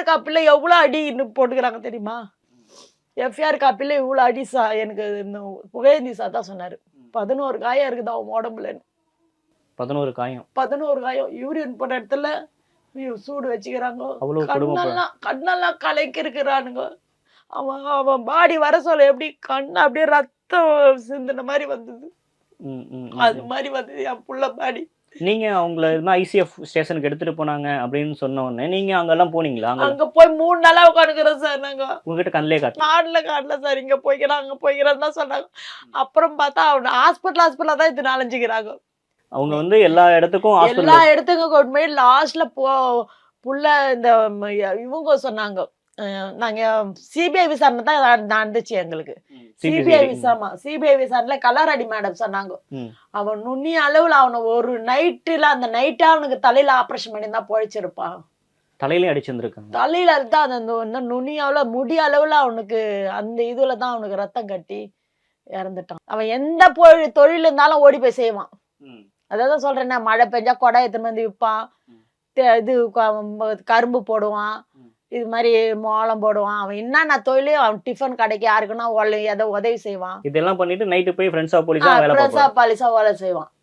FIR காப்பில எவ்வளோ அடின்னு போட்டுக்கிறாங்க தெரியுமா? எஃப்ஐஆர் காப்பில இவ்வளோ அடி எனக்கு இந்த புகழேந்தி சார் தான் சொன்னாரு. 11 காயம் இருக்குது அவன் உடம்புலன்னு. 11 காயம். 11 காயம். யூரின் போட்ட இடத்துல சூடு வச்சுக்கிறாங்க. அவ்வளவு கொடுமை. கண்ணெல்லாம் கலக்கி இருக்கிறானுங்க. அவன் பாடி வர சொல்ல எப்படி கண்ணு அப்படியே ரத்தம் சிந்தின மாதிரி வந்தது. அது மாதிரி வந்தது என் புள்ள பாடி. நீங்க அவங்கள ஐசிஎஃப் ஸ்டேஷனுக்கு எடுத்துட்டு போனாங்க அப்படின்னு சொன்ன உடனே நீங்க அங்கெல்லாம் போனீங்களா? அங்க போய் 3 நாளா உட்காந்துக்கிறோம் சார். நாங்க உங்ககிட்ட கண்ணிலே காட்டல சார். இங்க போய்க்கிறோம் அங்க போய்க்கிறோம் தான் சொன்னாங்க. அப்புறம் பார்த்தா அவன் ஹாஸ்பிட்டலா தான் இது நாலஞ்சுக்கிறாங்க. அவங்க எல்லா இடத்துக்கும் எல்லா இடத்துக்கும் கொண்டு போய் லாஸ்ட்ல புள்ள இந்த இவங்க சொன்னாங்க, நாங்க சிபிஐ விசாரணை தான் நடந்துச்சு எங்களுக்கு. சிபிஐ விசாரணையில கலாராடி மேடம் சொன்னாங்க, அவன் நுண்ணி அளவுல அவனை ஒரு நைட்டுல அந்த நைட்டா அவனுக்கு தலையில ஆபரேஷன் பண்ணி தான் பொழைச்சிருப்பான். தலையில அடிச்சிருந்திருக்காங்க. தலையில தான் அந்த நுண்ணி அளவுல முடி அளவுல அவனுக்கு அந்த இதுல தான் அவனுக்கு ரத்தம் கட்டி இறந்துட்டான். அவன் எந்த தொழில் இருந்தாலும் ஓடி போய் செய்வான். அதான் சொல்றேன், மழை பெஞ்சா கொடை எடுத்துன்னு வந்து விற்பான், இது கரும்பு போடுவான், இது மாதிரி மோளம் போடுவான். அவன் என்னென்ன தொழில், அவன் டிஃபன் கடைக்கு யாருக்குன்னா ஏதோ உதவி செய்வான். இதெல்லாம் பண்ணிட்டு நைட்டு போய் ஃப்ரெண்ட்ஸா போலீஸா வேலை செய்வான்.